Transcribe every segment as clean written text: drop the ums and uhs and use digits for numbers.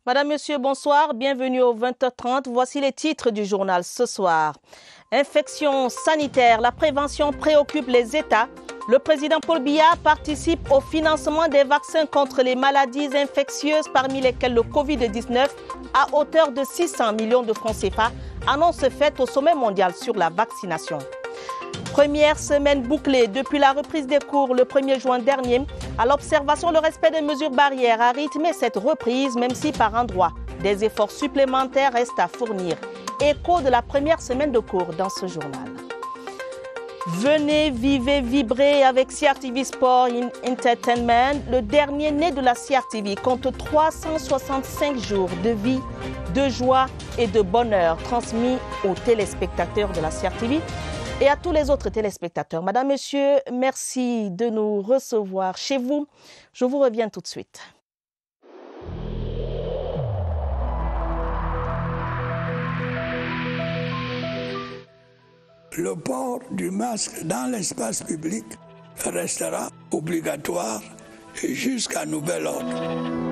Madame, Monsieur, bonsoir. Bienvenue au 20h30. Voici les titres du journal ce soir. Infection sanitaire. La prévention préoccupe les États. Le président Paul Biya participe au financement des vaccins contre les maladies infectieuses, parmi lesquelles le Covid-19, à hauteur de 600 millions de francs CFA. Annonce faite au sommet mondial sur la vaccination. Première semaine bouclée depuis la reprise des cours le 1er juin dernier. À l'observation, le respect des mesures barrières a rythmé cette reprise, même si par endroits, des efforts supplémentaires restent à fournir. Écho de la première semaine de cours dans ce journal. Venez, vivez, vibrez avec CRTV Sport Entertainment. Le dernier né de la CRTV compte 365 jours de vie, de joie et de bonheur transmis aux téléspectateurs de la CRTV. Et à tous les autres téléspectateurs. Madame, Monsieur, merci de nous recevoir chez vous. Je vous reviens tout de suite. Le port du masque dans l'espace public restera obligatoire jusqu'à nouvel ordre.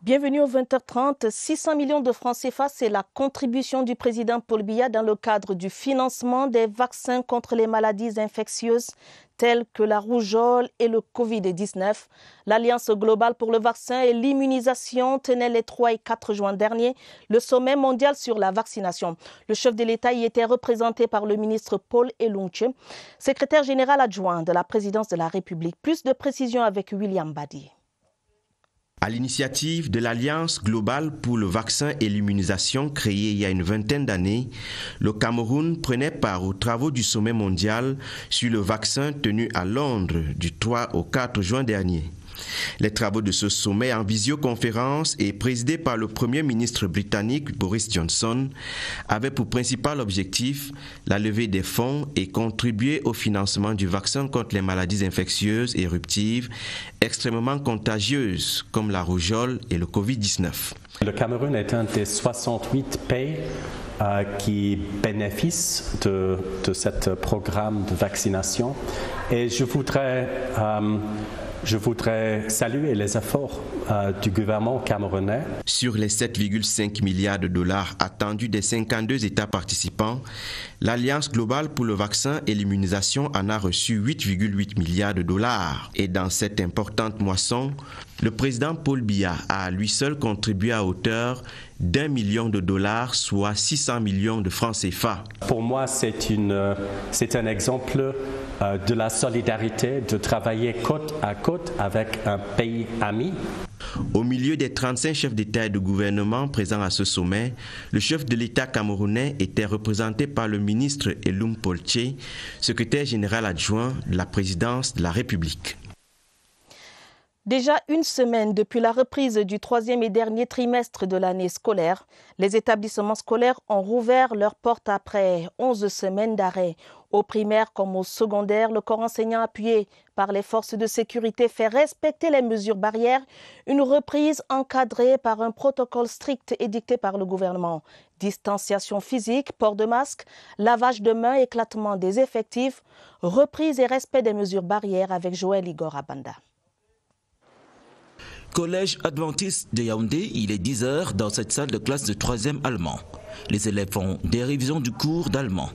Bienvenue au 20h30. 600 millions de francs CFA, c'est la contribution du président Paul Biya dans le cadre du financement des vaccins contre les maladies infectieuses telles que la rougeole et le Covid-19. L'Alliance globale pour le vaccin et l'immunisation tenait les 3 et 4 juin dernier le sommet mondial sur la vaccination. Le chef de l'État y était représenté par le ministre Paul Elunche, secrétaire général adjoint de la présidence de la République. Plus de précisions avec William Badi. À l'initiative de l'Alliance globale pour le vaccin et l'immunisation créée il y a une vingtaine d'années, le Cameroun prenait part aux travaux du sommet mondial sur le vaccin tenu à Londres du 3 au 4 juin dernier. Les travaux de ce sommet en visioconférence et présidés par le Premier ministre britannique Boris Johnson avaient pour principal objectif la levée des fonds et contribuer au financement du vaccin contre les maladies infectieuses et éruptives extrêmement contagieuses comme la rougeole et le Covid-19. Le Cameroun est un des 68 pays qui bénéficient de ce programme de vaccination et je voudrais saluer les efforts du gouvernement camerounais. Sur les 7,5 milliards de dollars attendus des 52 États participants, l'Alliance globale pour le vaccin et l'immunisation en a reçu 8,8 milliards de dollars. Et dans cette importante moisson, le président Paul Biya a à lui seul contribué à hauteur d'1 million de dollars, soit 600 millions de francs CFA. Pour moi, c'est un exemple de la solidarité, de travailler côte à côte avec un pays ami. Au milieu des 35 chefs d'État et de gouvernement présents à ce sommet, le chef de l'État camerounais était représenté par le ministre Elum Polche, secrétaire général adjoint de la présidence de la République. Déjà une semaine depuis la reprise du 3e et dernier trimestre de l'année scolaire, les établissements scolaires ont rouvert leurs portes après 11 semaines d'arrêt. Au primaire comme au secondaire, le corps enseignant appuyé par les forces de sécurité fait respecter les mesures barrières, une reprise encadrée par un protocole strict édicté par le gouvernement. Distanciation physique, port de masque, lavage de mains, éclatement des effectifs, reprise et respect des mesures barrières avec Joël Igor Abanda. Collège adventiste de Yaoundé, il est 10h dans cette salle de classe de 3e allemand. Les élèves font des révisions du cours d'allemand.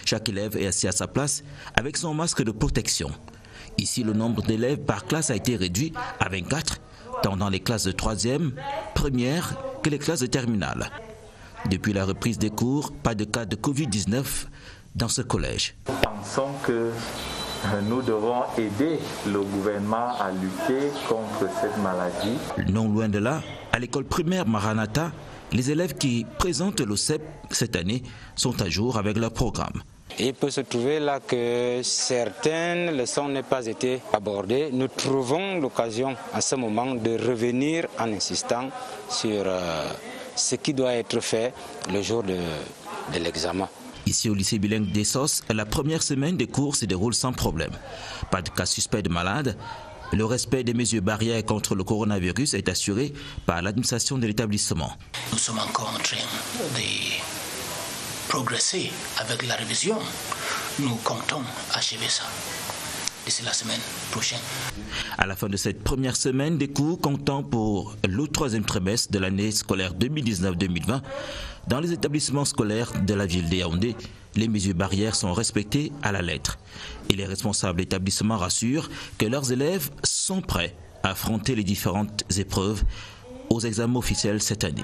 Chaque élève est assis à sa place avec son masque de protection. Ici, le nombre d'élèves par classe a été réduit à 24, tant dans les classes de 3e, première que les classes de terminale. Depuis la reprise des cours, pas de cas de Covid-19 dans ce collège. Nous pensons que nous devons aider le gouvernement à lutter contre cette maladie. Non loin de là, à l'école primaire Maranatha, les élèves qui présentent l'OCEP cette année sont à jour avec leur programme. Il peut se trouver là que certaines leçons n'aient pas été abordées. Nous trouvons l'occasion à ce moment de revenir en insistant sur ce qui doit être fait le jour de l'examen. Ici au lycée bilingue d'Essos, la première semaine des cours se déroule sans problème. Pas de cas suspects de malades. Le respect des mesures barrières contre le coronavirus est assuré par l'administration de l'établissement. Nous sommes encore en train de progresser avec la révision. Nous comptons achever ça d'ici la semaine prochaine. À la fin de cette première semaine des cours comptant pour le troisième trimestre de l'année scolaire 2019-2020, dans les établissements scolaires de la ville de Yaoundé, les mesures barrières sont respectées à la lettre. Et les responsables d'établissements rassurent que leurs élèves sont prêts à affronter les différentes épreuves aux examens officiels cette année.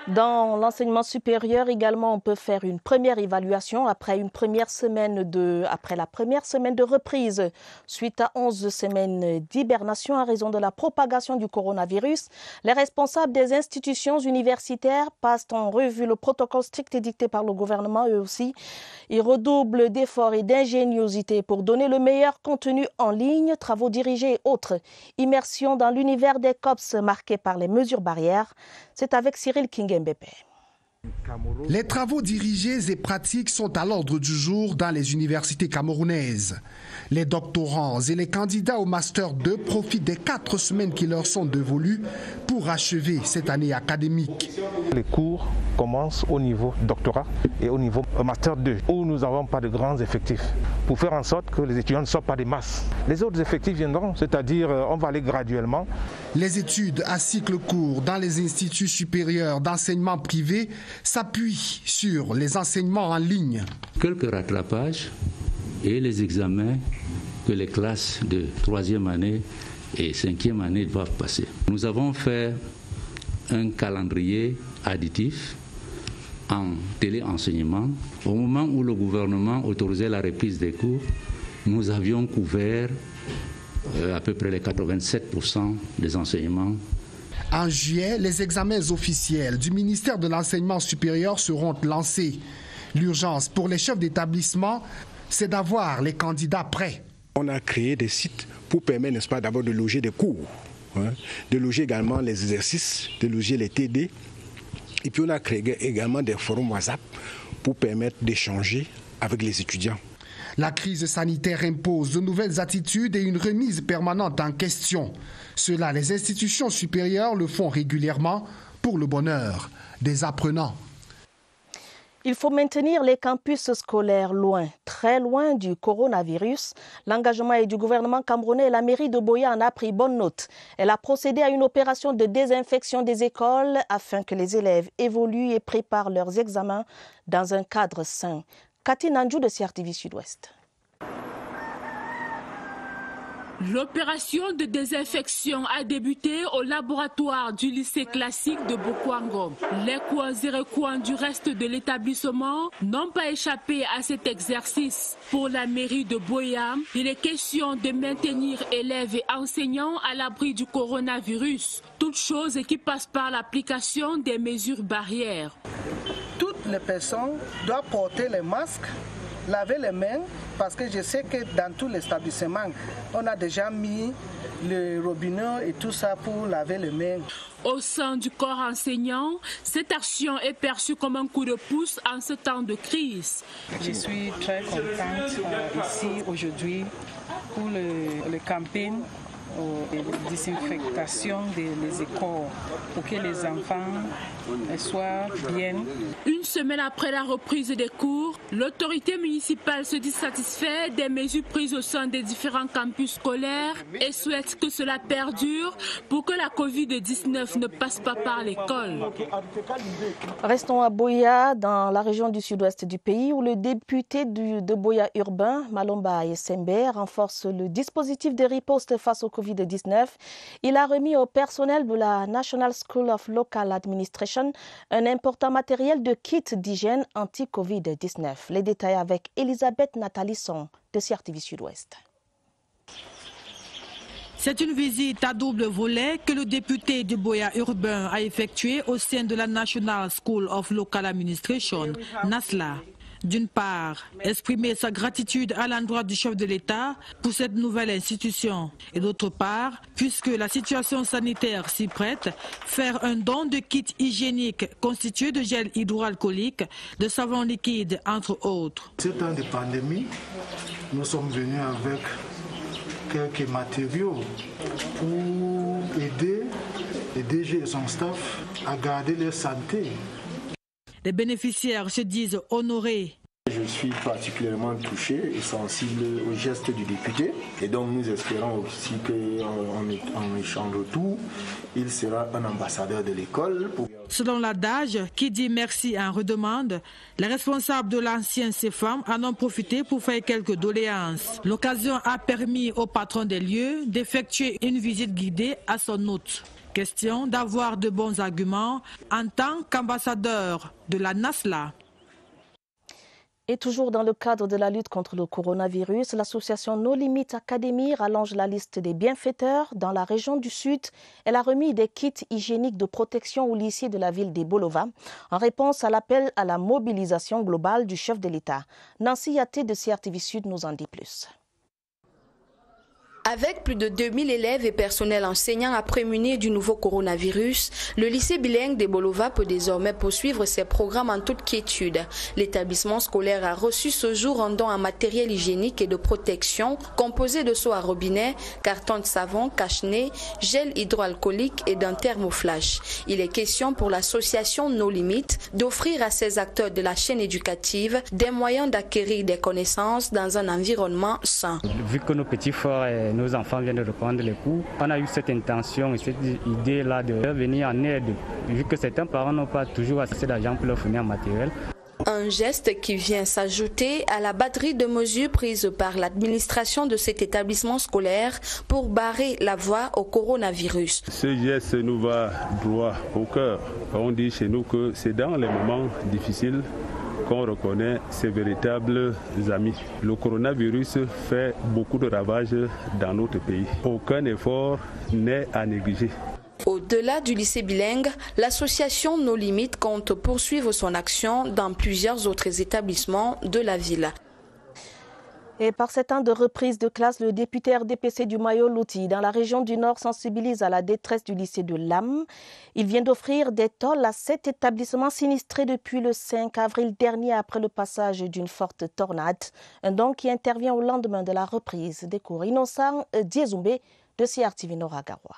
Dans l'enseignement supérieur également, on peut faire une première évaluation après la première semaine de reprise suite à 11 semaines d'hibernation à raison de la propagation du coronavirus. Les responsables des institutions universitaires passent en revue le protocole strict édicté par le gouvernement. Eux aussi, ils redoublent d'efforts et d'ingéniosité pour donner le meilleur contenu en ligne, travaux dirigés et autres. Immersion dans l'univers des COPS marqué par les mesures barrières. C'est avec Cyril Kingembebe. Les travaux dirigés et pratiques sont à l'ordre du jour dans les universités camerounaises. Les doctorants et les candidats au Master 2 profitent des 4 semaines qui leur sont dévolues pour achever cette année académique. Les cours commencent au niveau doctorat et au niveau Master 2, où nous n'avons pas de grands effectifs, pour faire en sorte que les étudiants ne soient pas des masses. Les autres effectifs viendront, c'est-à-dire on va aller graduellement. Les études à cycle court dans les instituts supérieurs d'enseignement privé s'appuient sur les enseignements en ligne. Quelques rattrapages et les examens que les classes de 3e année et 5e année doivent passer. Nous avons fait un calendrier additif en téléenseignement. Au moment où le gouvernement autorisait la reprise des cours, nous avions couvert à peu près les 87% des enseignements. En juillet, les examens officiels du ministère de l'Enseignement supérieur seront lancés. L'urgence pour les chefs d'établissement, c'est d'avoir les candidats prêts. On a créé des sites pour permettre, n'est-ce pas, d'abord de loger des cours, de loger également les exercices, de loger les TD. Et puis on a créé également des forums WhatsApp pour permettre d'échanger avec les étudiants. La crise sanitaire impose de nouvelles attitudes et une remise permanente en question. Cela, les institutions supérieures le font régulièrement pour le bonheur des apprenants. Il faut maintenir les campus scolaires loin, très loin du coronavirus. L'engagement est du gouvernement camerounais et la mairie de Boya en a pris bonne note. Elle a procédé à une opération de désinfection des écoles afin que les élèves évoluent et préparent leurs examens dans un cadre sain. Cathy Nanjou de CRTV Sud-Ouest. L'opération de désinfection a débuté au laboratoire du lycée classique de Bokwango. Les coins et recoins du reste de l'établissement n'ont pas échappé à cet exercice. Pour la mairie de Boya, il est question de maintenir élèves et enseignants à l'abri du coronavirus. Toute chose qui passe par l'application des mesures barrières. Toutes les personnes doivent porter les masques, laver les mains, parce que je sais que dans tous les établissements, on a déjà mis le robinet et tout ça pour laver les mains. Au sein du corps enseignant, cette action est perçue comme un coup de pouce en ce temps de crise. Je suis très contente ici aujourd'hui pour le campagne de désinfectation des écoles pour que les enfants soient bien. Une semaine après la reprise des cours, l'autorité municipale se dit satisfaite des mesures prises au sein des différents campus scolaires et souhaite que cela perdure pour que la Covid-19 ne passe pas par l'école. Restons à Boya, dans la région du sud-ouest du pays, où le député de Boya urbain, Malomba Essembe, renforce le dispositif de riposte face au Covid-19. Il a remis au personnel de la National School of Local Administration un important matériel de kit d'hygiène anti-Covid-19. Les détails avec Elisabeth Natalisson de CRTV Sud-Ouest. C'est une visite à double volet que le député de Boya urbain a effectuée au sein de la National School of Local Administration, NASLA. D'une part, exprimer sa gratitude à l'endroit du chef de l'État pour cette nouvelle institution. Et d'autre part, puisque la situation sanitaire s'y prête, faire un don de kits hygiéniques constitués de gel hydroalcoolique, de savon liquide, entre autres. Ce temps de pandémie, nous sommes venus avec quelques matériaux pour aider le DG et son staff à garder leur santé. Les bénéficiaires se disent honorés. Je suis particulièrement touché et sensible au geste du député. Et donc nous espérons aussi qu'en échange de tout, il sera un ambassadeur de l'école. Selon l'adage, qui dit merci en redemande, les responsables de l'ancien CFAM en ont profité pour faire quelques doléances. L'occasion a permis au patron des lieux d'effectuer une visite guidée à son hôte. Question d'avoir de bons arguments en tant qu'ambassadeur de la NASLA. Et toujours dans le cadre de la lutte contre le coronavirus, l'association No Limit Academy rallonge la liste des bienfaiteurs. Dans la région du Sud, elle a remis des kits hygiéniques de protection aux lycées de la ville des Bolova en réponse à l'appel à la mobilisation globale du chef de l'État. Nancy Yaté de CRTV Sud nous en dit plus. Avec plus de 2000 élèves et personnels enseignants à prémunir du nouveau coronavirus, le lycée bilingue des Bolova peut désormais poursuivre ses programmes en toute quiétude. L'établissement scolaire a reçu ce jour un don en matériel hygiénique et de protection composé de seaux à robinet, cartons de savon, cache-nez, gel hydroalcoolique et d'un thermoflash. Il est question pour l'association No Limit d'offrir à ses acteurs de la chaîne éducative des moyens d'acquérir des connaissances dans un environnement sain. Vu que nos petits frères et nos enfants viennent de reprendre les cours, on a eu cette intention et cette idée-là de venir en aide, vu que certains parents n'ont pas toujours assez d'argent pour leur fournir un matériel. Un geste qui vient s'ajouter à la batterie de mesures prises par l'administration de cet établissement scolaire pour barrer la voie au coronavirus. Ce geste nous va droit au cœur. On dit chez nous que c'est dans les moments difficiles qu'on reconnaît ses véritables amis. Le coronavirus fait beaucoup de ravages dans notre pays. Aucun effort n'est à négliger. Au-delà du lycée bilingue, l'association No Limit compte poursuivre son action dans plusieurs autres établissements de la ville. Et par ces temps de reprise de classe, le député RDPC du Mayo-Loti dans la région du Nord sensibilise à la détresse du lycée de Lam. Il vient d'offrir des tôles à 7 établissements sinistrés depuis le 5 avril dernier après le passage d'une forte tornade. Un don qui intervient au lendemain de la reprise des cours. Innocent Diezumbe de CRTV Nord-Agaroua.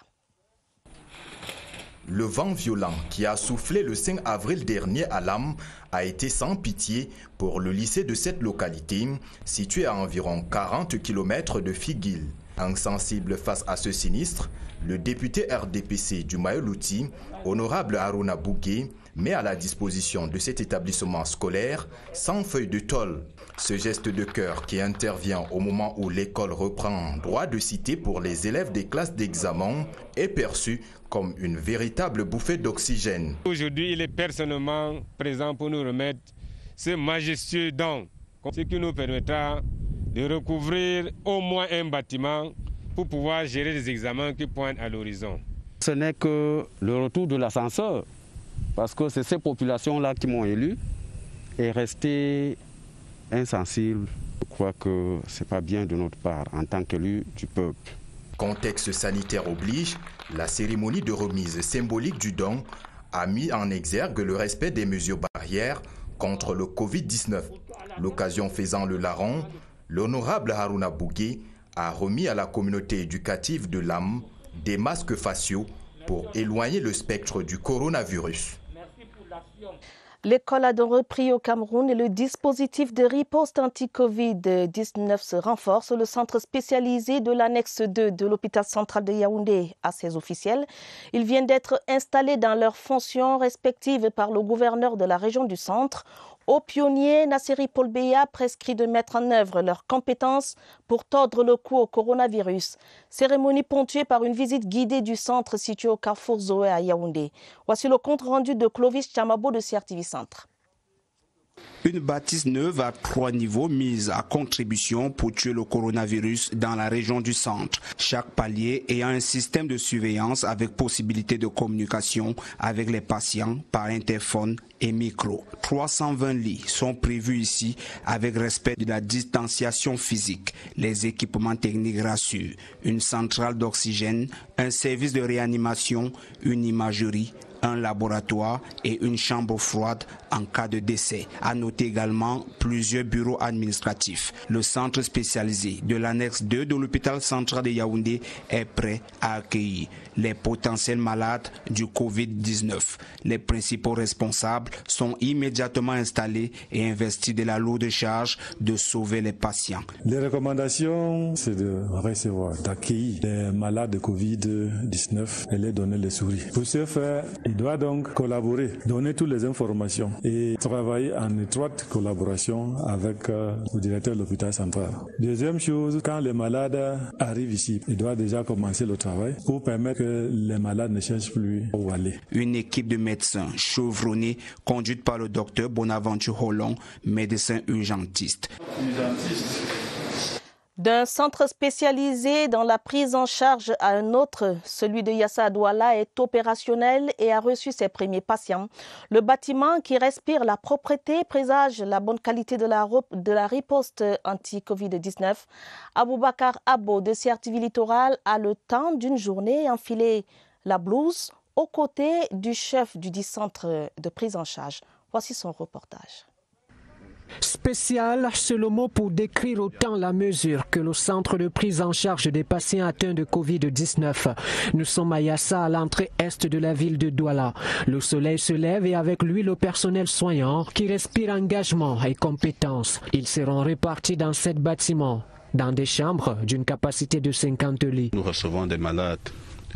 Le vent violent qui a soufflé le 5 avril dernier à Lam a été sans pitié pour le lycée de cette localité, situé à environ 40 km de Figuil. Insensible face à ce sinistre, le député RDPC du Mayo-Loti, honorable Haruna Bougué, met à la disposition de cet établissement scolaire 100 feuilles de tôle. Ce geste de cœur qui intervient au moment où l'école reprend droit de cité pour les élèves des classes d'examen est perçu comme une véritable bouffée d'oxygène. Aujourd'hui, il est personnellement présent pour nous remettre ce majestueux don, ce qui nous permettra de recouvrir au moins un bâtiment pour pouvoir gérer les examens qui pointent à l'horizon. Ce n'est que le retour de l'ascenseur, parce que c'est ces populations-là qui m'ont élu et rester insensible. Je crois que ce n'est pas bien de notre part en tant qu'élu du peuple. Contexte sanitaire oblige, la cérémonie de remise symbolique du don a mis en exergue le respect des mesures barrières contre le Covid-19. L'occasion faisant le larron, l'honorable Haruna Bougué a remis à la communauté éducative de Lam des masques faciaux pour éloigner le spectre du coronavirus. L'école a donc repris au Cameroun et le dispositif de riposte anti-Covid-19 se renforce. Le centre spécialisé de l'annexe 2 de l'hôpital central de Yaoundé a ses officiels. Ils viennent d'être installés dans leurs fonctions respectives par le gouverneur de la région du centre. Aux pionniers, Nasseri Paul Beya prescrit de mettre en œuvre leurs compétences pour tordre le cou au coronavirus. Cérémonie ponctuée par une visite guidée du centre situé au carrefour Zoé à Yaoundé. Voici le compte rendu de Clovis Chamabo de CRTV Centre. Une bâtisse neuve à 3 niveaux mise à contribution pour tuer le coronavirus dans la région du centre. Chaque palier ayant un système de surveillance avec possibilité de communication avec les patients par interphone et micro. 320 lits sont prévus ici avec respect de la distanciation physique. Les équipements techniques rassurent. Une centrale d'oxygène, un service de réanimation, une imagerie, un laboratoire et une chambre froide en cas de décès. À noter également plusieurs bureaux administratifs. Le centre spécialisé de l'annexe 2 de l'hôpital central de Yaoundé est prêt à accueillir les potentiels malades du Covid-19. Les principaux responsables sont immédiatement installés et investis de la lourde charge de sauver les patients. Les recommandations, c'est de recevoir, d'accueillir les malades de Covid-19 et les donner les souris. Pour ce faire, il doit donc collaborer, donner toutes les informations et travailler en étroite collaboration avec le directeur de l'hôpital central. Deuxième chose, quand les malades arrivent ici, il doit déjà commencer le travail pour permettre que les malades ne cherchent plus où aller. Une équipe de médecins chevronnés conduite par le docteur Bonaventure Hollon, médecin urgentiste. D'un centre spécialisé dans la prise en charge à un autre, celui de Yassa Douala est opérationnel et a reçu ses premiers patients. Le bâtiment qui respire la propreté présage la bonne qualité de la riposte anti-Covid-19. Aboubakar Abo de CRTV Littoral a le temps d'une journée enfilé la blouse aux côtés du chef du dit centre de prise en charge. Voici son reportage. Spécial, c'est le mot pour décrire autant la mesure que le centre de prise en charge des patients atteints de Covid-19. Nous sommes à Yassa, à l'entrée est de la ville de Douala. Le soleil se lève et avec lui le personnel soignant qui respire engagement et compétence. Ils seront répartis dans 7 bâtiments, dans des chambres d'une capacité de 50 lits. Nous recevons des malades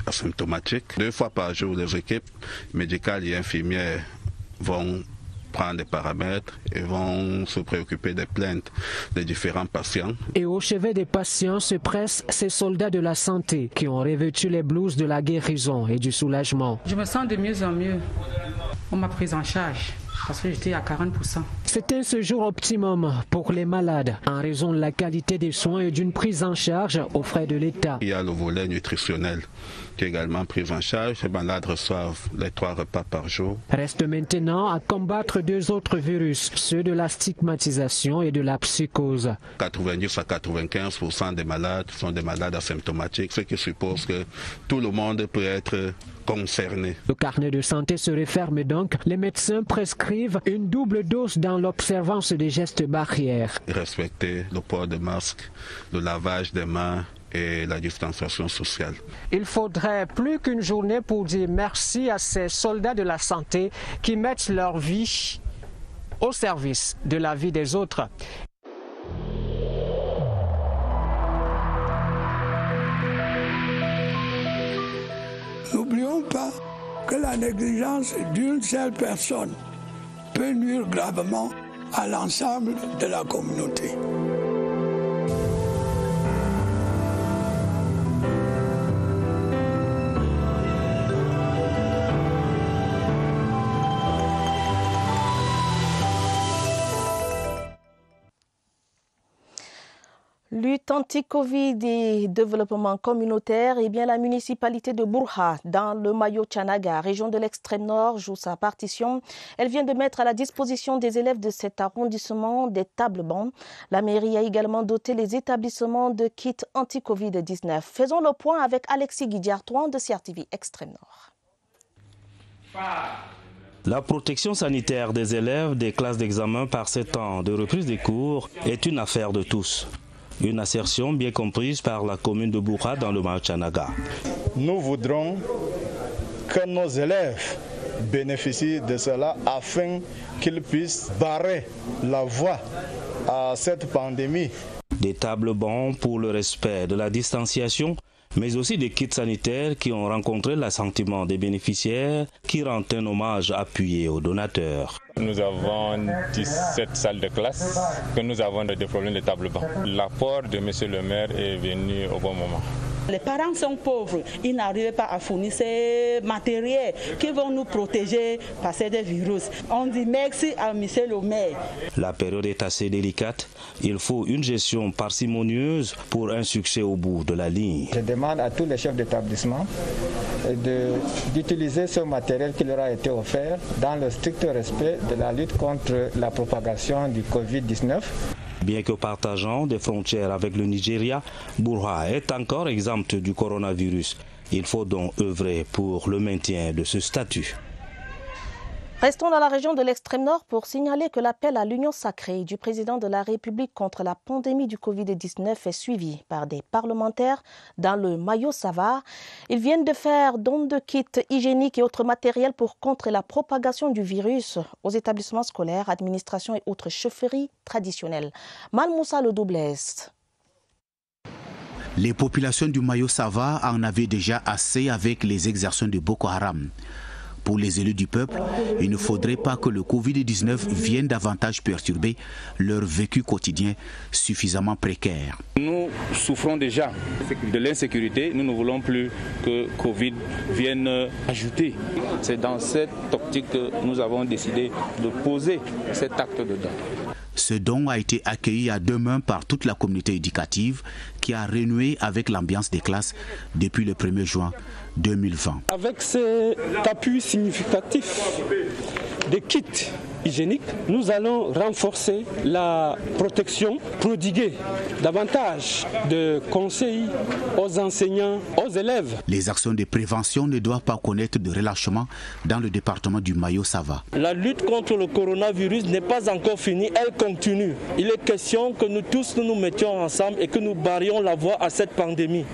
asymptomatiques. 2 fois par jour, les équipes médicales et infirmières vont prendre des paramètres et vont se préoccuper des plaintes des différents patients. Et au chevet des patients se pressent ces soldats de la santé qui ont revêtu les blouses de la guérison et du soulagement. Je me sens de mieux en mieux. On m'a pris en charge parce que j'étais à 40%. C'est un séjour optimum pour les malades en raison de la qualité des soins et d'une prise en charge aux frais de l'État. Il y a le volet nutritionnel qui est également pris en charge. Les malades reçoivent les 3 repas par jour. Reste maintenant à combattre 2 autres virus, ceux de la stigmatisation et de la psychose. 90 à 95% des malades sont des malades asymptomatiques, ce qui suppose que tout le monde peut être concerné. Le carnet de santé se referme donc. Les médecins prescrivent une double dose dans l'observance des gestes barrières. Respecter le port de masque, le lavage des mains et la distanciation sociale. Il faudrait plus qu'une journée pour dire merci à ces soldats de la santé qui mettent leur vie au service de la vie des autres. N'oublions pas que la négligence d'une seule personne peut nuire gravement à l'ensemble de la communauté. Lutte anti-Covid et développement communautaire, eh bien la municipalité de Bourha, dans le Mayo-Tchanaga, région de l'extrême nord, joue sa partition. Elle vient de mettre à la disposition des élèves de cet arrondissement des tables-bancs. La mairie a également doté les établissements de kits anti-Covid-19. Faisons le point avec Alexis Guidiartouan de CRTV Extrême Nord. La protection sanitaire des élèves des classes d'examen par ces temps de reprise des cours est une affaire de tous. Une assertion bien comprise par la commune de Bourha dans le Mayo-Tchanaga. Nous voudrons que nos élèves bénéficient de cela afin qu'ils puissent barrer la voie à cette pandémie. Des tables-bancs pour le respect de la distanciation, mais aussi des kits sanitaires qui ont rencontré l'assentiment des bénéficiaires qui rendent un hommage appuyé aux donateurs. Nous avons 17 salles de classe que nous avons des problèmes de table-banc. L'apport de M. le maire est venu au bon moment. Les parents sont pauvres, ils n'arrivent pas à fournir ces matériels qui vont nous protéger par ces virus. On dit merci à monsieur le maire. La période est assez délicate. Il faut une gestion parcimonieuse pour un succès au bout de la ligne. Je demande à tous les chefs d'établissement d'utiliser ce matériel qui leur a été offert dans le strict respect de la lutte contre la propagation du Covid-19. Bien que partageant des frontières avec le Nigeria, Bourha est encore exempte du coronavirus. Il faut donc œuvrer pour le maintien de ce statut. Restons dans la région de l'extrême nord pour signaler que l'appel à l'union sacrée du président de la République contre la pandémie du Covid-19 est suivi par des parlementaires dans le Mayo-Sava. Ils viennent de faire don de kits hygiéniques et autres matériels pour contrer la propagation du virus aux établissements scolaires, administrations et autres chefferies traditionnelles. Malmoussa le Doublès. Les populations du Mayo-Sava en avaient déjà assez avec les exactions de Boko Haram. Pour les élus du peuple, il ne faudrait pas que le Covid-19 vienne davantage perturber leur vécu quotidien suffisamment précaire. Nous souffrons déjà de l'insécurité. Nous ne voulons plus que Covid vienne ajouter. C'est dans cette optique que nous avons décidé de poser cet acte de don. Ce don a été accueilli à deux mains par toute la communauté éducative qui a renoué avec l'ambiance des classes depuis le 1er juin 2020. Avec cet appui significatif des kits hygiéniques, nous allons renforcer la protection, prodiguer davantage de conseils aux enseignants, aux élèves. Les actions de prévention ne doivent pas connaître de relâchement dans le département du Mayo-Sava. La lutte contre le coronavirus n'est pas encore finie, elle continue. Il est question que nous tous nous mettions ensemble et que nous barrions la voie à cette pandémie.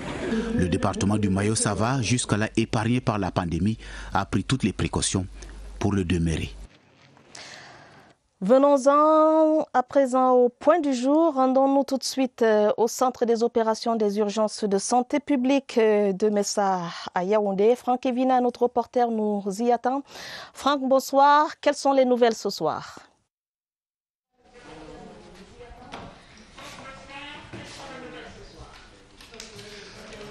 Le département du Mayo-Sava, jusqu'à-là épargné par la pandémie, a pris toutes les précautions pour le demeurer. Venons-en à présent au point du jour. Rendons-nous tout de suite au centre des opérations des urgences de santé publique de Messa à Yaoundé. Franck Evina, notre reporter, nous y attend. Franck, bonsoir. Quelles sont les nouvelles ce soir ?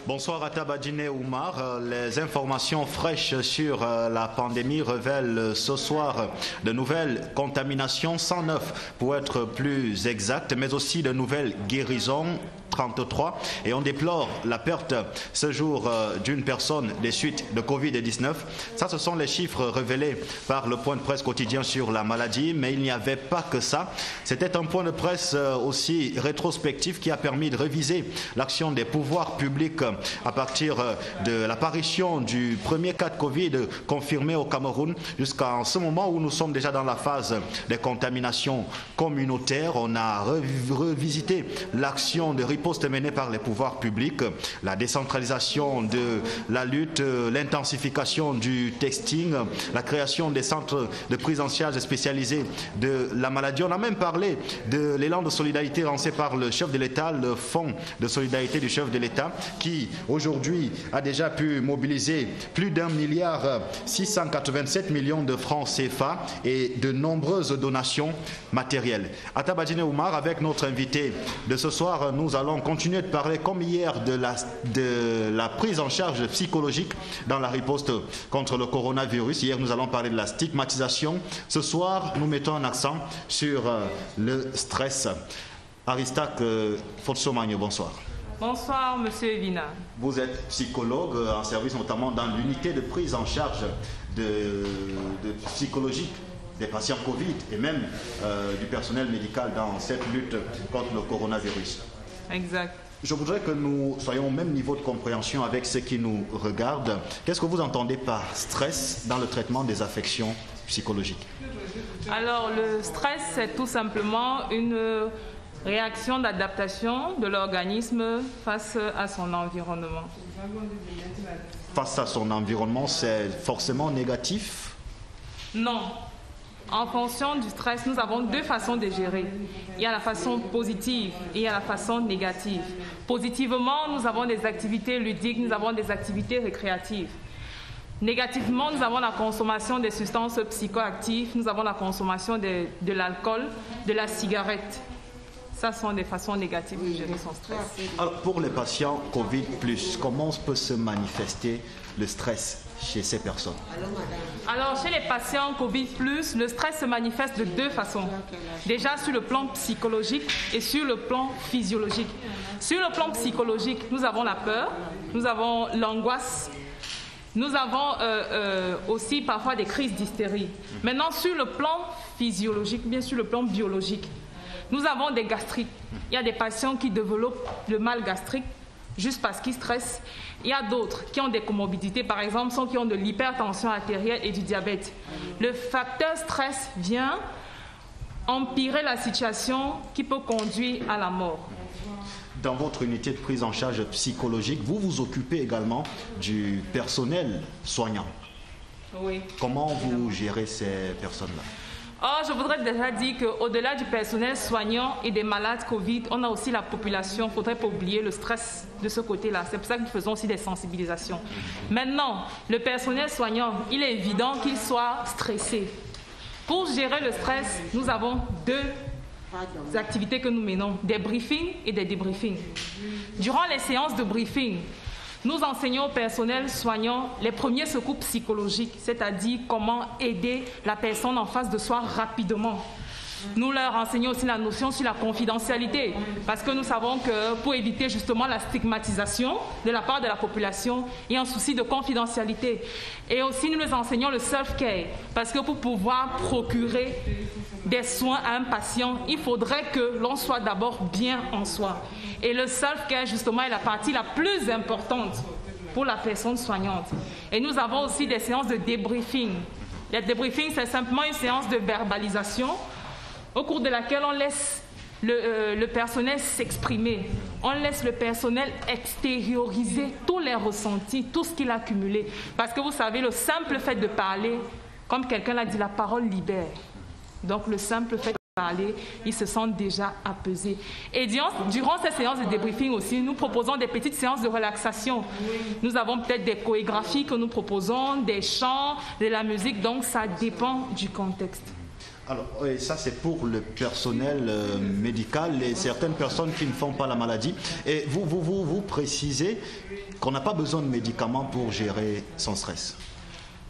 Bonsoir à Tabadjine Oumar. Les informations fraîches sur la pandémie révèlent ce soir de nouvelles contaminations, 109 pour être plus exact, mais aussi de nouvelles guérisons, 33, et on déplore la perte ce jour d'une personne des suites de Covid-19. Ça, ce sont les chiffres révélés par le point de presse quotidien sur la maladie, mais il n'y avait pas que ça. C'était un point de presse aussi rétrospectif qui a permis de réviser l'action des pouvoirs publics à partir de l'apparition du premier cas de Covid confirmé au Cameroun jusqu'à ce moment où nous sommes déjà dans la phase des contaminations communautaires. On a revisité l'action de riposte menée par les pouvoirs publics, la décentralisation de la lutte, l'intensification du testing, la création des centres de prise en charge spécialisés de la maladie. On a même parlé de l'élan de solidarité lancé par le chef de l'État, le fonds de solidarité du chef de l'État, qui aujourd'hui a déjà pu mobiliser plus d'1,687 milliard de francs CFA et de nombreuses donations matérielles. Atabadjine Oumar, avec notre invité de ce soir, nous allons continuer de parler comme hier de la prise en charge psychologique dans la riposte contre le coronavirus. Hier, nous allons parler de la stigmatisation. Ce soir, nous mettons un accent sur le stress. Aristaque Fotsomagno, bonsoir. Bonsoir, monsieur Evina. Vous êtes psychologue en service notamment dans l'unité de prise en charge de psychologique des patients Covid et même du personnel médical dans cette lutte contre le coronavirus. Exact. Je voudrais que nous soyons au même niveau de compréhension avec ceux qui nous regardent. Qu'est-ce que vous entendez par stress dans le traitement des affections psychologiques? Alors, le stress, c'est tout simplement une réaction d'adaptation de l'organisme face à son environnement. Face à son environnement, c'est forcément négatif? Non. En fonction du stress, nous avons deux façons de gérer. Il y a la façon positive et il y a la façon négative. Positivement, nous avons des activités ludiques, nous avons des activités récréatives. Négativement, nous avons la consommation des substances psychoactives, nous avons la consommation de l'alcool, de la cigarette. Ça sont des façons négatives de gérer son stress. Alors, pour les patients Covid+, comment peut se manifester le stress chez ces personnes? Alors, chez les patients Covid+, le stress se manifeste de deux façons. Déjà sur le plan psychologique et sur le plan physiologique. Sur le plan psychologique, nous avons la peur, nous avons l'angoisse, nous avons aussi parfois des crises d'hystérie. Maintenant, sur le plan physiologique, bien sur le plan biologique, nous avons des gastrites. Il y a des patients qui développent le mal gastrique juste parce qu'ils stressent. Il y a d'autres qui ont des comorbidités, par exemple, ceux qui ont de l'hypertension artérielle et du diabète. Le facteur stress vient empirer la situation qui peut conduire à la mort. Dans votre unité de prise en charge psychologique, vous vous occupez également du personnel soignant. Oui. Comment vous gérez ces personnes-là? Je voudrais déjà dire qu'au-delà du personnel soignant et des malades Covid, on a aussi la population. Il ne faudrait pas oublier le stress de ce côté-là. C'est pour ça que nous faisons aussi des sensibilisations. Maintenant, le personnel soignant, il est évident qu'il soit stressé. Pour gérer le stress, nous avons deux activités que nous menons, des briefings et des débriefings. Durant les séances de briefing, nous enseignons au personnel soignant les premiers secours psychologiques, c'est-à-dire comment aider la personne en face de soi rapidement. Nous leur enseignons aussi la notion sur la confidentialité, parce que nous savons que pour éviter justement la stigmatisation de la part de la population, il y a un souci de confidentialité. Et aussi nous les enseignons le self-care, parce que pour pouvoir procurer des soins à un patient, il faudrait que l'on soit d'abord bien en soi. Et le self-care justement est la partie la plus importante pour la personne soignante. Et nous avons aussi des séances de débriefing. Le débriefing, c'est simplement une séance de verbalisation au cours de laquelle on laisse le personnel s'exprimer. On laisse le personnel extérioriser tous les ressentis, tout ce qu'il a accumulé. Parce que vous savez, le simple fait de parler, comme quelqu'un l'a dit, la parole libère. Donc le simple fait de parler, ils se sentent déjà apaisés. Et durant ces séances de débriefing aussi, nous proposons des petites séances de relaxation. Nous avons peut-être des chorégraphies que nous proposons, des chants, de la musique, donc ça dépend du contexte. Alors, ça c'est pour le personnel médical et certaines personnes qui ne font pas la maladie. Et vous précisez qu'on n'a pas besoin de médicaments pour gérer son stress.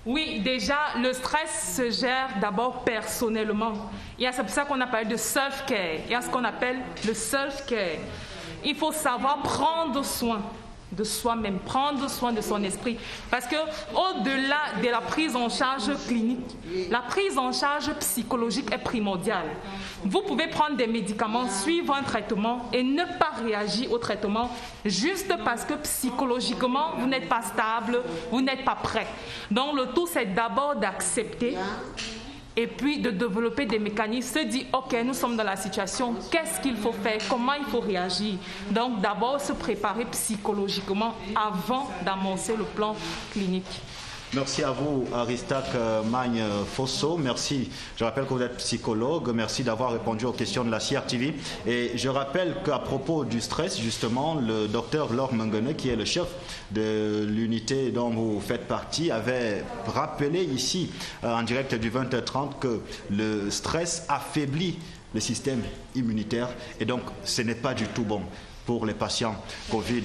Oui, déjà, le stress se gère d'abord personnellement. C'est pour ça qu'on a parlé de self-care. Il y a ce qu'on appelle le self-care. Il faut savoir prendre soin de soi-même, prendre soin de son esprit. Parce que au-delà de la prise en charge clinique, la prise en charge psychologique est primordiale. Vous pouvez prendre des médicaments, suivre un traitement et ne pas réagir au traitement juste parce que psychologiquement, vous n'êtes pas stable, vous n'êtes pas prêt. Donc le tout, c'est d'abord d'accepter et puis de développer des mécanismes, se dire, ok, nous sommes dans la situation, qu'est-ce qu'il faut faire, comment il faut réagir. Donc d'abord se préparer psychologiquement avant d'amorcer le plan clinique. Merci à vous, Aristak Magne Fosso. Merci. Je rappelle que vous êtes psychologue. Merci d'avoir répondu aux questions de la CRTV. Et je rappelle qu'à propos du stress, justement, le docteur Laure Mengene, qui est le chef de l'unité dont vous faites partie, avait rappelé ici, en direct du 20h30, que le stress affaiblit le système immunitaire. Et donc, ce n'est pas du tout bon pour les patients Covid+.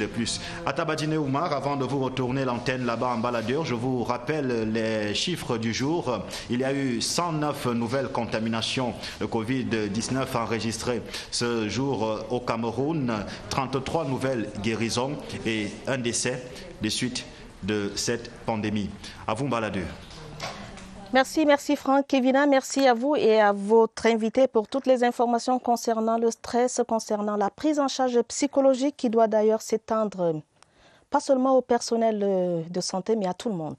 Ataba Djiné Oumar, avant de vous retourner l'antenne là-bas en baladeur, je vous rappelle les chiffres du jour. Il y a eu 109 nouvelles contaminations de Covid-19 enregistrées ce jour au Cameroun, 33 nouvelles guérisons et un décès des suites de cette pandémie. À vous, baladeur. Merci Franck. Kevina, merci à vous et à votre invité pour toutes les informations concernant le stress, concernant la prise en charge psychologique qui doit d'ailleurs s'étendre pas seulement au personnel de santé mais à tout le monde.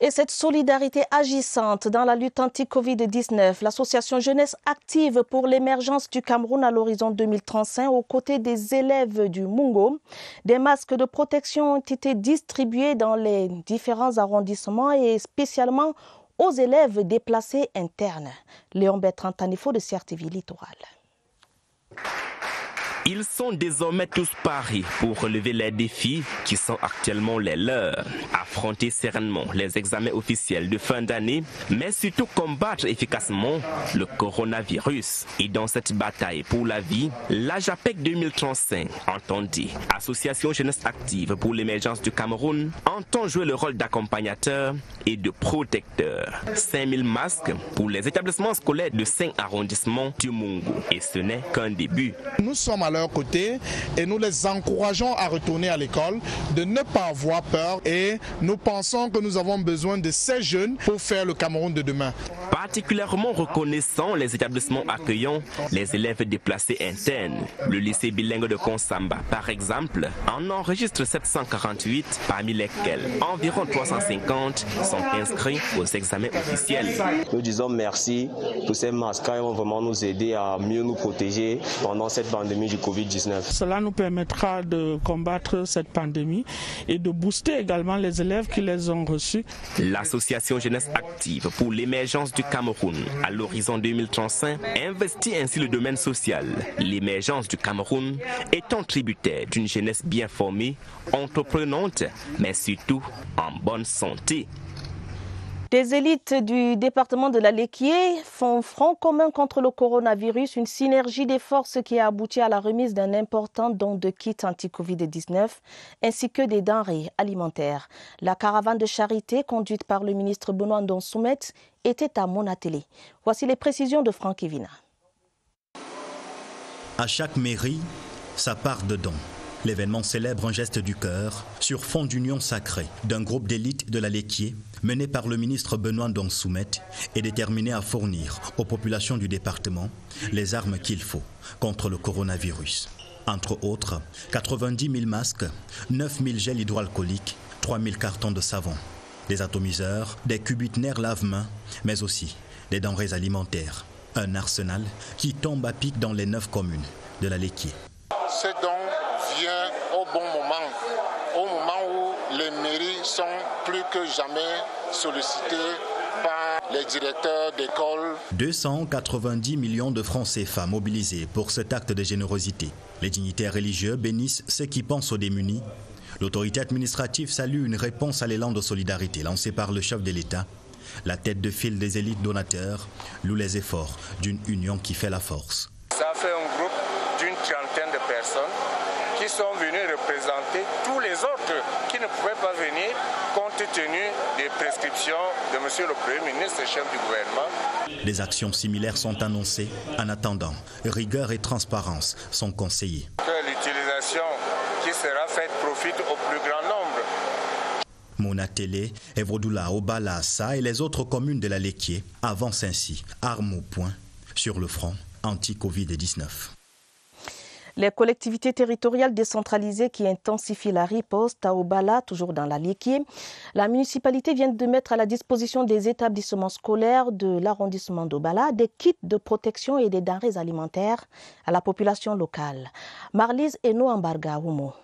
Et cette solidarité agissante dans la lutte anti-Covid-19, l'association Jeunesse Active pour l'émergence du Cameroun à l'horizon 2035, aux côtés des élèves du Mungo, des masques de protection ont été distribués dans les différents arrondissements et spécialement aux élèves déplacés internes. Léon Bertrand Tanifo de CRTV Littoral. Ils sont désormais tous parés pour relever les défis qui sont actuellement les leurs. Affronter sereinement les examens officiels de fin d'année, mais surtout combattre efficacement le coronavirus. Et dans cette bataille pour la vie, l'AJAPEC 2035, entendue Association Jeunesse Active pour l'émergence du Cameroun, entend jouer le rôle d'accompagnateur et de protecteur. 5000 masques pour les établissements scolaires de 5 arrondissements du Mungu. Et ce n'est qu'un début. Nous sommes à leur côté et nous les encourageons à retourner à l'école, de ne pas avoir peur, et nous pensons que nous avons besoin de ces jeunes pour faire le Cameroun de demain. Particulièrement reconnaissant les établissements accueillant les élèves déplacés internes. Le lycée bilingue de Konsamba, par exemple, en enregistre 748, parmi lesquels environ 350 sont inscrits aux examens officiels. Nous disons merci pour ces masques qui vont vraiment nous aider à mieux nous protéger pendant cette pandémie du Covid-19. Cela nous permettra de combattre cette pandémie et de booster également les élèves qui les ont reçus. L'association Jeunesse Active pour l'émergence du Cameroun à l'horizon 2035 investit ainsi le domaine social. L'émergence du Cameroun étant tributaire d'une jeunesse bien formée, entreprenante, mais surtout en bonne santé. Des élites du département de la Léquié font front commun contre le coronavirus, une synergie des forces qui a abouti à la remise d'un important don de kits anti-Covid-19 ainsi que des denrées alimentaires. La caravane de charité conduite par le ministre Benoît Ndong Soumet était à Monatélé. Voici les précisions de Franck Evina. À chaque mairie, sa part de dons. L'événement célèbre un geste du cœur sur fond d'union sacrée d'un groupe d'élite de la Léquié mené par le ministre Benoît Ndong Soumet et déterminé à fournir aux populations du département les armes qu'il faut contre le coronavirus. Entre autres, 90 000 masques, 9 000 gels hydroalcooliques, 3 000 cartons de savon, des atomiseurs, des cubiténaires lave-mains, mais aussi des denrées alimentaires. Un arsenal qui tombe à pic dans les 9 communes de la Léquié. Ce don vient au bon moment où les mairies sont plus que jamais sollicitées par les directeurs d'école. 290 millions de francs CFA mobilisés pour cet acte de générosité. Les dignitaires religieux bénissent ceux qui pensent aux démunis. L'autorité administrative salue une réponse à l'élan de solidarité lancé par le chef de l'État. La tête de file des élites donateurs loue les efforts d'une union qui fait la force. Ça fait un groupe d'une trentaine de personnes qui sont venus représenter tous les autres qui ne pouvaient pas venir compte tenu des prescriptions de M. le Premier ministre et chef du gouvernement. Des actions similaires sont annoncées. En attendant, rigueur et transparence sont conseillées. Que l'utilisation qui sera faite profite au plus grand nombre. Monatélé, Evrodoula, Obala, Sa et les autres communes de la Léquié avancent ainsi, armes au poing, sur le front anti-Covid-19. Les collectivités territoriales décentralisées qui intensifient la riposte à Obala, toujours dans la Léquié. La municipalité vient de mettre à la disposition des établissements scolaires de l'arrondissement d'Obala des kits de protection et des denrées alimentaires à la population locale. Marlise Eno Ambarga Oumo.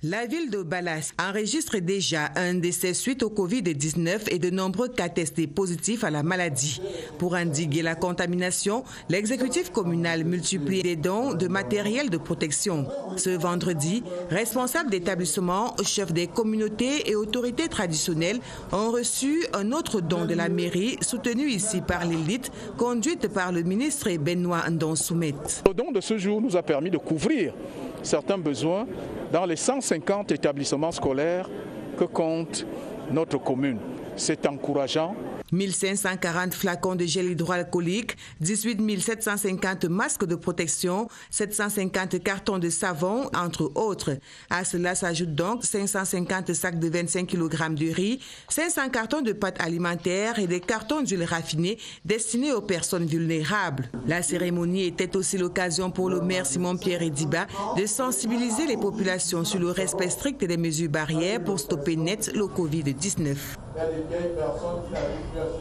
La ville de Balas enregistre déjà un décès suite au Covid-19 et de nombreux cas testés positifs à la maladie. Pour endiguer la contamination, l'exécutif communal multiplie des dons de matériel de protection. Ce vendredi, responsables d'établissements, chefs des communautés et autorités traditionnelles ont reçu un autre don de la mairie, soutenu ici par l'élite, conduite par le ministre Benoît Ndong Soumet. Le don de ce jour nous a permis de couvrir certains besoins dans les 150 établissements scolaires que compte notre commune. C'est encourageant. 1540 flacons de gel hydroalcoolique, 18 750 masques de protection, 750 cartons de savon, entre autres. À cela s'ajoutent donc 550 sacs de 25 kg de riz, 500 cartons de pâtes alimentaires et des cartons d'huile raffinée destinés aux personnes vulnérables. La cérémonie était aussi l'occasion pour le maire Simon-Pierre Ediba de sensibiliser les populations sur le respect strict des mesures barrières pour stopper net le Covid-19.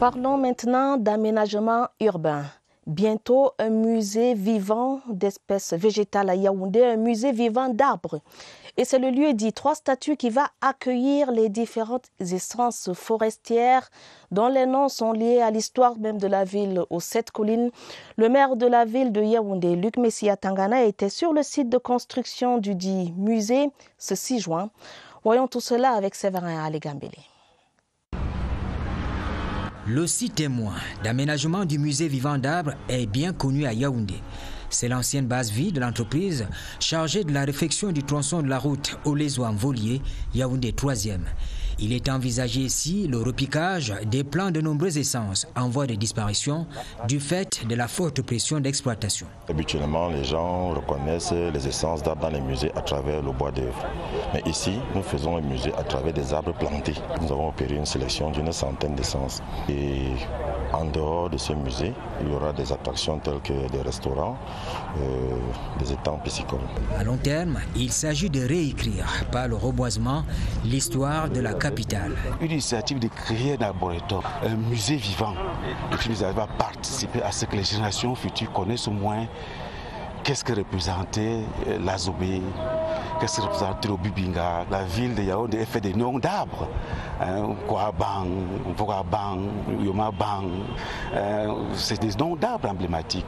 Parlons maintenant d'aménagement urbain. Bientôt, un musée vivant d'espèces végétales à Yaoundé, un musée vivant d'arbres. Et c'est le lieu dit 3 statues qui va accueillir les différentes essences forestières dont les noms sont liés à l'histoire même de la ville aux 7 collines. Le maire de la ville de Yaoundé, Luc Messia Tangana, était sur le site de construction du dit musée ce 6 juin. Voyons tout cela avec Séverin Alégambélé. Le site témoin d'aménagement du musée vivant d'arbres est bien connu à Yaoundé. C'est l'ancienne base vie de l'entreprise chargée de la réfection du tronçon de la route Olezouan-Volier, Yaoundé 3e. Il est envisagé ici le repiquage des plants de nombreuses essences en voie de disparition du fait de la forte pression d'exploitation. Habituellement, les gens reconnaissent les essences d'arbres dans les musées à travers le bois d'œuvre. Mais ici, nous faisons un musée à travers des arbres plantés. Nous avons opéré une sélection d'une centaine d'essences. Et en dehors de ce musée, il y aura des attractions telles que des restaurants, des étangs piscicoles. À long terme, il s'agit de réécrire par le reboisement l'histoire de la capitale. Une initiative de créer un arboretum, un musée vivant. Et puis nous allons participer à ce que les générations futures connaissent au moins qu'est-ce que représentait l'Azobé, qu'est-ce que représentait le Bibinga. La ville de Yaoundé est faite de noms d'arbres. Kouabang, Vogabang, Yomabang, c'est des noms d'arbres emblématiques.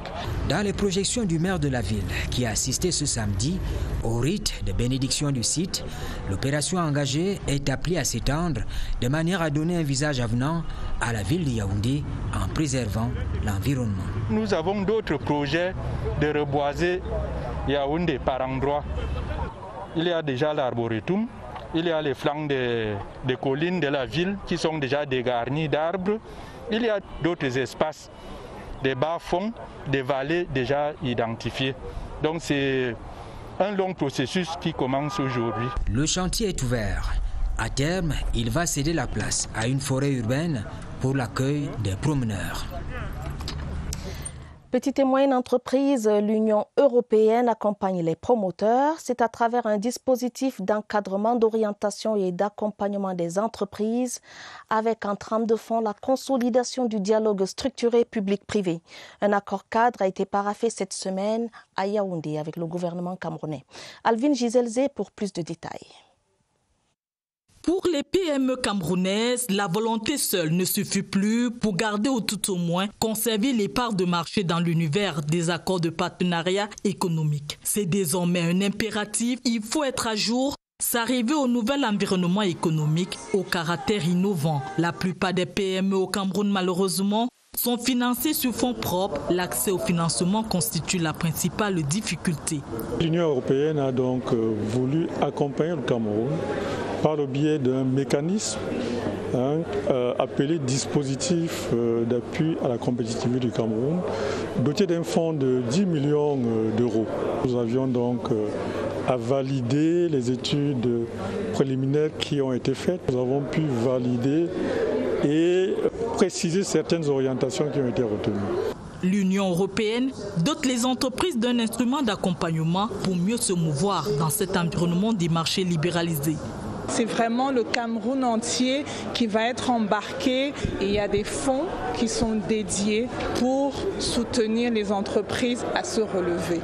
Dans les projections du maire de la ville, qui a assisté ce samedi au rite de bénédiction du site, l'opération engagée est appelée à s'étendre de manière à donner un visage avenant à la ville de Yaoundé en préservant l'environnement. Nous avons d'autres projets de reboiser Yaoundé par endroits. Il y a déjà l'arboretum. Il y a les flancs des collines de la ville qui sont déjà dégarnis d'arbres. Il y a d'autres espaces, des bas-fonds, des vallées déjà identifiées. Donc c'est un long processus qui commence aujourd'hui. Le chantier est ouvert. À terme, il va céder la place à une forêt urbaine pour l'accueil des promeneurs. Petite et moyenne entreprise, l'Union européenne accompagne les promoteurs. C'est à travers un dispositif d'encadrement, d'orientation et d'accompagnement des entreprises avec en trame de fond la consolidation du dialogue structuré public-privé. Un accord cadre a été paraphé cette semaine à Yaoundé avec le gouvernement camerounais. Alvin Giselzé pour plus de détails. Pour les PME camerounaises, la volonté seule ne suffit plus pour garder ou tout au moins conserver les parts de marché dans l'univers des accords de partenariat économique. C'est désormais un impératif, il faut être à jour, s'arriver au nouvel environnement économique au caractère innovant. La plupart des PME au Cameroun, malheureusement, sont financés sur fonds propres. L'accès au financement constitue la principale difficulté. L'Union européenne a donc voulu accompagner le Cameroun par le biais d'un mécanisme appelé dispositif d'appui à la compétitivité du Cameroun, doté d'un fonds de 10 millions d'euros. Nous avions donc à valider les études préliminaires qui ont été faites. Nous avons pu valider et préciser certaines orientations qui ont été retenues. L'Union européenne dote les entreprises d'un instrument d'accompagnement pour mieux se mouvoir dans cet environnement des marchés libéralisés. C'est vraiment le Cameroun entier qui va être embarqué et il y a des fonds qui sont dédiés pour soutenir les entreprises à se relever.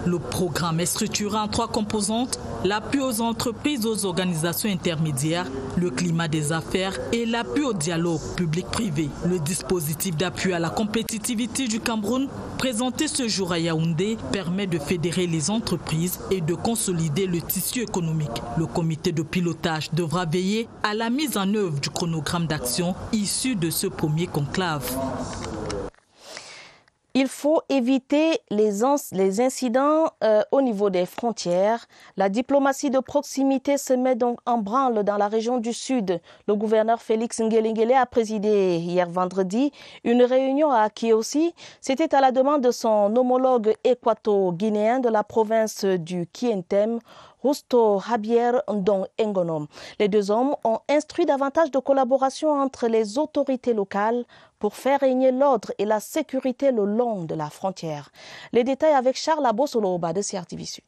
Le programme est structuré en 3 composantes, l'appui aux entreprises, aux organisations intermédiaires, le climat des affaires et l'appui au dialogue public-privé. Le dispositif d'appui à la compétitivité du Cameroun, présenté ce jour à Yaoundé, permet de fédérer les entreprises et de consolider le tissu économique. Le comité de pilotage devra veiller à la mise en œuvre du chronogramme d'action issu de ce premier conclave. Il faut éviter les incidents au niveau des frontières. La diplomatie de proximité se met donc en branle dans la région du Sud. Le gouverneur Félix Ngelengele a présidé hier vendredi une réunion à Kiossi. C'était à la demande de son homologue équato-guinéen de la province du Kientem, Justo Javier Ndong Ngonom. Les 2 hommes ont instruit davantage de collaboration entre les autorités locales pour faire régner l'ordre et la sécurité le long de la frontière. Les détails avec Charles Abosoloba de CRTV Sud.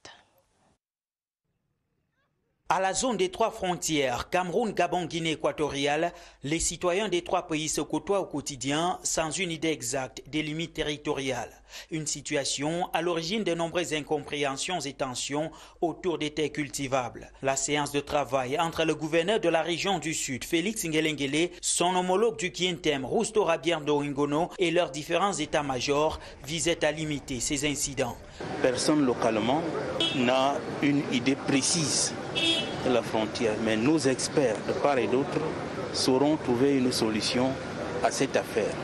À la zone des trois frontières, Cameroun, Gabon, Guinée équatoriale, les citoyens des trois pays se côtoient au quotidien sans une idée exacte des limites territoriales. Une situation à l'origine de nombreuses incompréhensions et tensions autour des terres cultivables. La séance de travail entre le gouverneur de la région du Sud, Félix Ngelengele, son homologue du Kientem, Rousto Rabiando Ingono, et leurs différents états-majors visait à limiter ces incidents. Personne localement n'a une idée précise de la frontière, mais nos experts de part et d'autre sauront trouver une solution à cette affaire.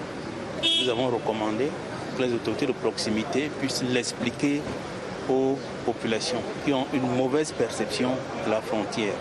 Nous avons recommandé que les autorités de proximité puissent l'expliquer aux populations qui ont une mauvaise perception de la frontière.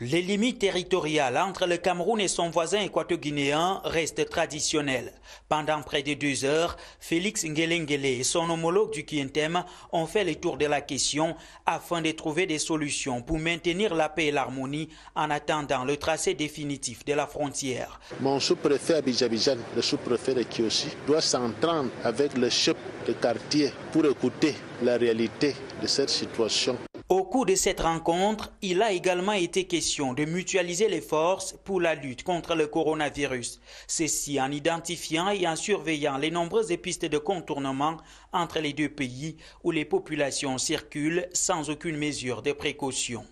Les limites territoriales entre le Cameroun et son voisin équato-guinéen restent traditionnelles. Pendant près de 2 heures, Félix Ngelengele et son homologue du Kientem ont fait le tour de la question afin de trouver des solutions pour maintenir la paix et l'harmonie en attendant le tracé définitif de la frontière. Mon sous-préfet Abidjan, le sous-préfet de Kiosi, doit s'entendre avec le chef de quartier pour écouter la réalité de cette situation. Au cours de cette rencontre, il a également été question de mutualiser les forces pour la lutte contre le coronavirus. Ceci en identifiant et en surveillant les nombreuses pistes de contournement entre les deux pays où les populations circulent sans aucune mesure de précaution.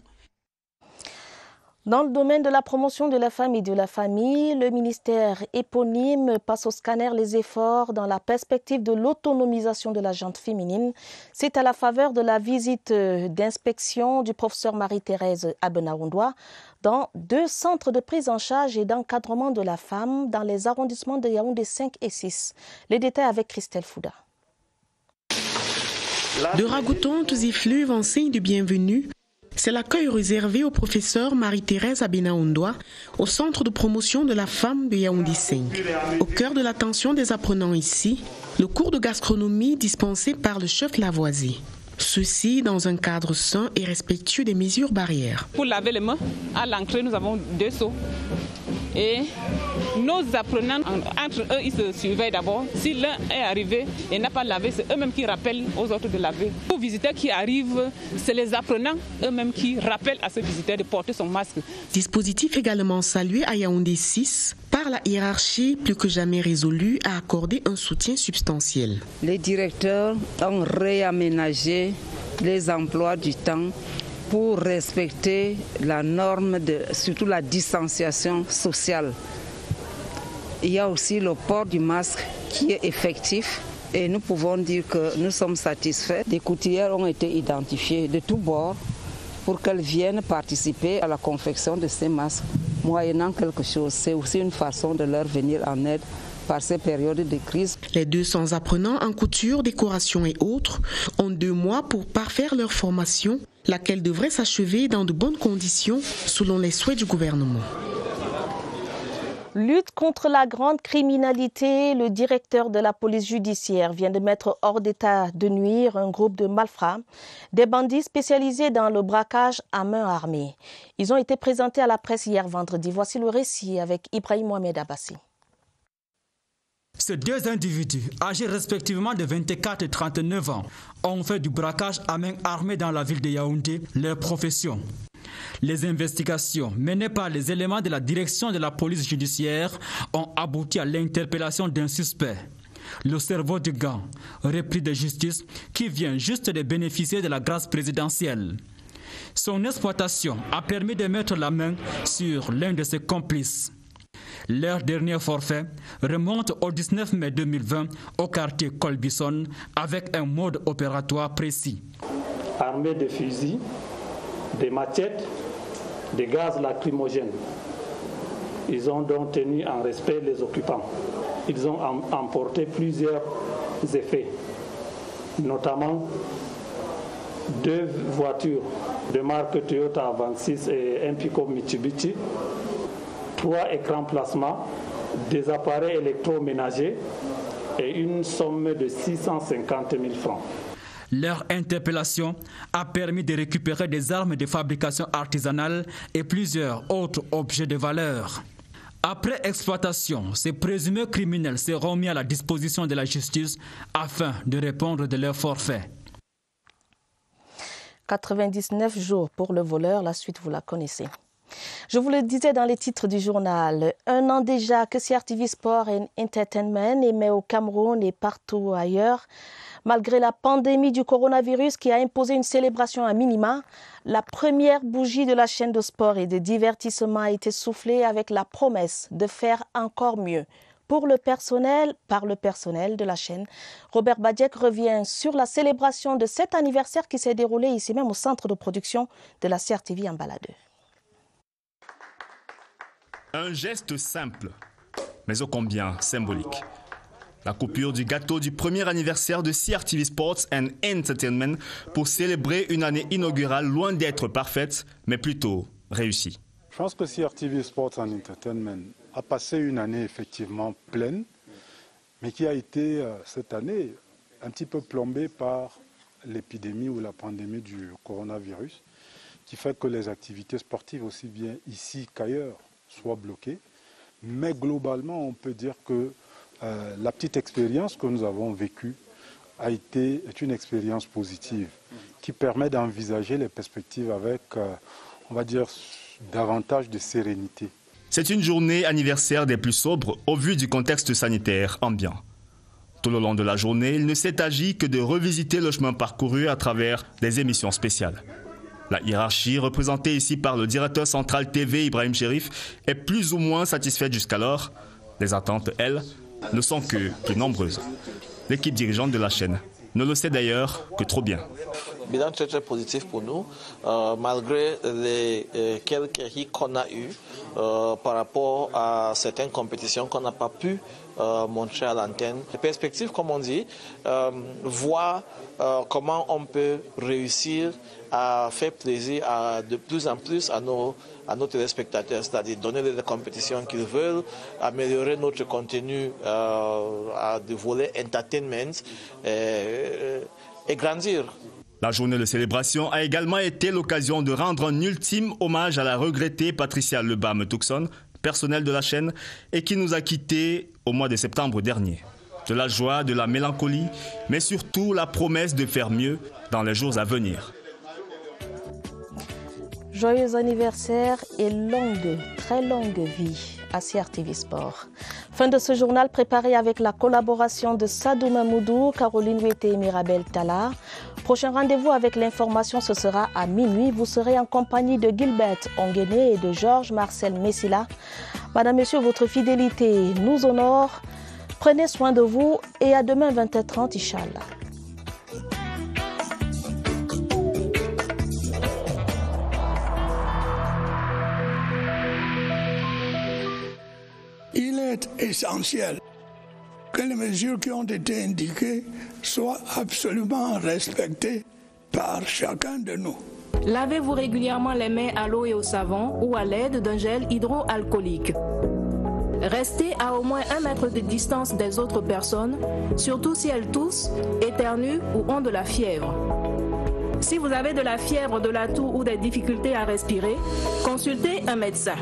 Dans le domaine de la promotion de la femme et de la famille, le ministère éponyme passe au scanner les efforts dans la perspective de l'autonomisation de la gente féminine. C'est à la faveur de la visite d'inspection du professeur Marie-Thérèse Abenaoundoa dans 2 centres de prise en charge et d'encadrement de la femme dans les arrondissements de Yaoundé 5 et 6. Les détails avec Christelle Fouda. De ragoûtantes effluves en signe de bienvenue. C'est l'accueil réservé au professeur Marie-Thérèse Abenaoundoa au centre de promotion de la femme de Yaoundé 5. Au cœur de l'attention des apprenants ici, le cours de gastronomie dispensé par le chef Lavoisier. Ceci dans un cadre sain et respectueux des mesures barrières. Pour laver les mains, à l'entrée, nous avons 2 seaux. Et nos apprenants, entre eux, ils se surveillent d'abord. Si l'un est arrivé et n'a pas lavé, c'est eux-mêmes qui rappellent aux autres de laver. Pour visiteurs qui arrivent, c'est les apprenants eux-mêmes qui rappellent à ce visiteur de porter son masque. Dispositif également salué à Yaoundé 6 par la hiérarchie plus que jamais résolue à accorder un soutien substantiel. Les directeurs ont réaménagé les emplois du temps pour respecter la norme, surtout la distanciation sociale. Il y a aussi le port du masque qui est effectif et nous pouvons dire que nous sommes satisfaits. Des couturières ont été identifiées de tous bords pour qu'elles viennent participer à la confection de ces masques, moyennant quelque chose. C'est aussi une façon de leur venir en aide par ces périodes de crise. Les 200 apprenants en couture, décoration et autres ont 2 mois pour parfaire leur formation, laquelle devrait s'achever dans de bonnes conditions selon les souhaits du gouvernement. Lutte contre la grande criminalité, le directeur de la police judiciaire vient de mettre hors d'état de nuire un groupe de malfrats, des bandits spécialisés dans le braquage à main armée. Ils ont été présentés à la presse hier vendredi. Voici le récit avec Ibrahim Mohamed Abbassi. Ces 2 individus, âgés respectivement de 24 et 39 ans, ont fait du braquage à main armée dans la ville de Yaoundé leur profession. Les investigations menées par les éléments de la direction de la police judiciaire ont abouti à l'interpellation d'un suspect, le cerveau de gang, repris de justice, qui vient juste de bénéficier de la grâce présidentielle. Son exploitation a permis de mettre la main sur l'un de ses complices. Leur dernier forfait remonte au 19 mai 2020 au quartier Colbison avec un mode opératoire précis. Armés de fusils, des machettes, des gaz lacrymogènes. Ils ont donc tenu en respect les occupants. Ils ont emporté plusieurs effets, notamment 2 voitures de marque Toyota 26 et un pick-up Mitsubishi, 3 écrans plasma, des appareils électroménagers et une somme de 650 000 francs. Leur interpellation a permis de récupérer des armes de fabrication artisanale et plusieurs autres objets de valeur. Après exploitation, ces présumés criminels seront mis à la disposition de la justice afin de répondre de leur forfait. 99 jours pour le voleur, la suite vous la connaissez. Je vous le disais dans les titres du journal, 1 an déjà que CRTV Sport and Entertainment émet au Cameroun et partout ailleurs. Malgré la pandémie du coronavirus qui a imposé une célébration à minima, la première bougie de la chaîne de sport et de divertissement a été soufflée avec la promesse de faire encore mieux. Pour le personnel, par le personnel de la chaîne, Robert Badiek revient sur la célébration de cet anniversaire qui s'est déroulé ici même au centre de production de la CRTV en Baladeur. Un geste simple, mais ô combien symbolique. La coupure du gâteau du premier anniversaire de CRTV Sports and Entertainment pour célébrer une année inaugurale loin d'être parfaite, mais plutôt réussie. Je pense que CRTV Sports and Entertainment a passé une année effectivement pleine, mais qui a été cette année un petit peu plombée par l'épidémie ou la pandémie du coronavirus, qui fait que les activités sportives aussi bien ici qu'ailleurs soient bloquées. Mais globalement, on peut dire que la petite expérience que nous avons vécue est une expérience positive qui permet d'envisager les perspectives avec, on va dire, davantage de sérénité. C'est une journée anniversaire des plus sobres au vu du contexte sanitaire ambiant. Tout le long de la journée, il ne s'est agi que de revisiter le chemin parcouru à travers des émissions spéciales. La hiérarchie, représentée ici par le directeur central TV Ibrahim Cherif, est plus ou moins satisfaite jusqu'alors. Les attentes, elles, ne sont que plus nombreuses. L'équipe dirigeante de la chaîne ne le sait d'ailleurs que trop bien. Bilan très très positif pour nous, malgré les quelques hiccups qu'on a eus par rapport à certaines compétitions qu'on n'a pas pu montrer à l'antenne. Les perspectives, comme on dit, voir comment on peut réussir à faire plaisir de plus en plus à nos téléspectateurs, c'est-à-dire donner des compétitions qu'ils veulent, améliorer notre contenu à des volets entertainment et grandir. La journée de célébration a également été l'occasion de rendre un ultime hommage à la regrettée Patricia Lebam-Tuxon, personnel de la chaîne, et qui nous a quittés au mois de septembre dernier. De la joie, de la mélancolie, mais surtout la promesse de faire mieux dans les jours à venir. Joyeux anniversaire et très longue vie à CRTV Sport. Fin de ce journal préparé avec la collaboration de Sadou Mamoudou, Caroline Ouété et Mirabel Tala. Prochain rendez-vous avec l'information, ce sera à minuit. Vous serez en compagnie de Gilbert Onguené et de Georges Marcel Messila. Madame, Monsieur, votre fidélité nous honore. Prenez soin de vous et à demain 20h30, Inch'Allah. Il est essentiel que les mesures qui ont été indiquées soient absolument respectées par chacun de nous. Lavez-vous régulièrement les mains à l'eau et au savon ou à l'aide d'un gel hydroalcoolique. Restez à au moins 1 mètre de distance des autres personnes, surtout si elles toussent, éternuent ou ont de la fièvre. Si vous avez de la fièvre, de la toux ou des difficultés à respirer, consultez un médecin.